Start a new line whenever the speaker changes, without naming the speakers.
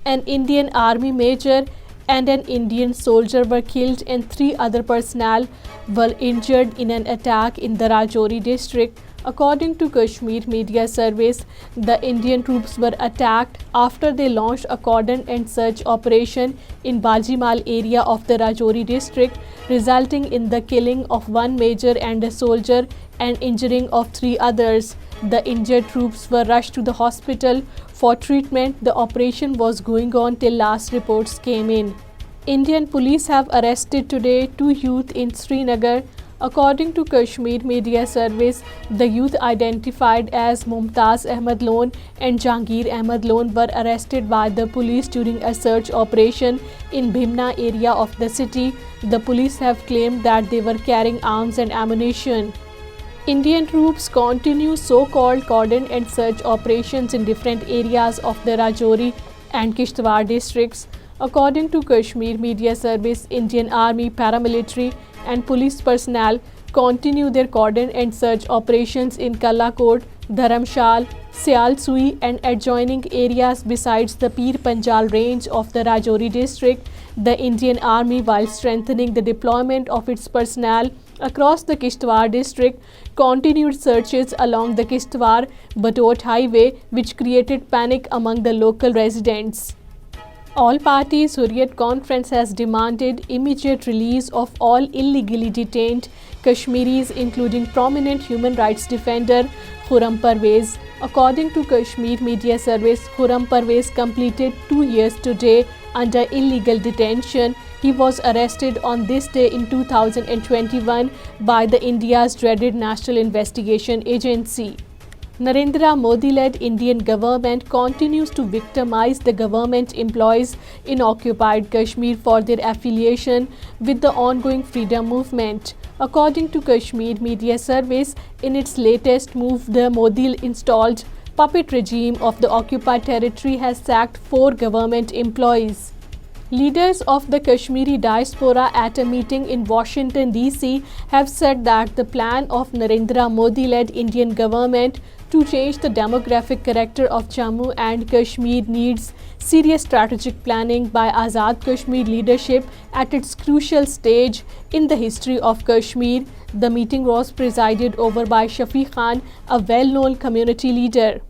An Indian Army major and an Indian soldier were killed and three other personnel were injured in an attack in the Rajouri district. According to Kashmir Media Service, the Indian troops were attacked after they launched a cordon and search operation in Bajimal area of the Rajouri district, resulting in the killing of one major and a soldier and injuring of three others. The injured troops were rushed to the hospital for treatment. The operation was going on till last reports came in. Indian police have arrested today two youth in Srinagar. According to Kashmir Media Service, the youth identified as Mumtaz Ahmed Lone and Jahangir Ahmed Lone were arrested by the police during a search operation in Bhimna area of the city. The police have claimed that they were carrying arms and ammunition. Indian troops continue so-called cordon and search operations in different areas of the Rajouri and Kishtwar districts. According to Kashmir Media Service, Indian Army, paramilitary and police personnel continue their cordon and search operations in Kalakot, Dharamshal, Sialsui and adjoining areas besides the Pir Panjal range of the Rajouri district. The Indian Army, while strengthening the deployment of its personnel across the Kishtwar district, continued searches along the Kishtwar-Batot highway, which created panic among the local residents. All parties Hurriyat Conference has demanded immediate release of all illegally detained Kashmiris, including prominent human rights defender Khurram Parvez. According to Kashmir Media Service, Khurram Parvez completed 2 years today under illegal detention. He was arrested on this day in 2021 by the India's dreaded National Investigation Agency. Narendra Modi-led Indian government continues to victimize the government employees in occupied Kashmir for their affiliation with the ongoing freedom movement. According to Kashmir Media Service, in its latest move, the Modi-installed puppet regime of the occupied territory has sacked 4 government employees. Leaders of the Kashmiri diaspora at a meeting in Washington, D.C. have said that the plan of Narendra Modi-led Indian government to change the demographic character of Jammu and Kashmir needs serious strategic planning by Azad Kashmir leadership at its crucial stage in the history of Kashmir. The meeting was presided over by Shafiq Khan, a well-known community leader.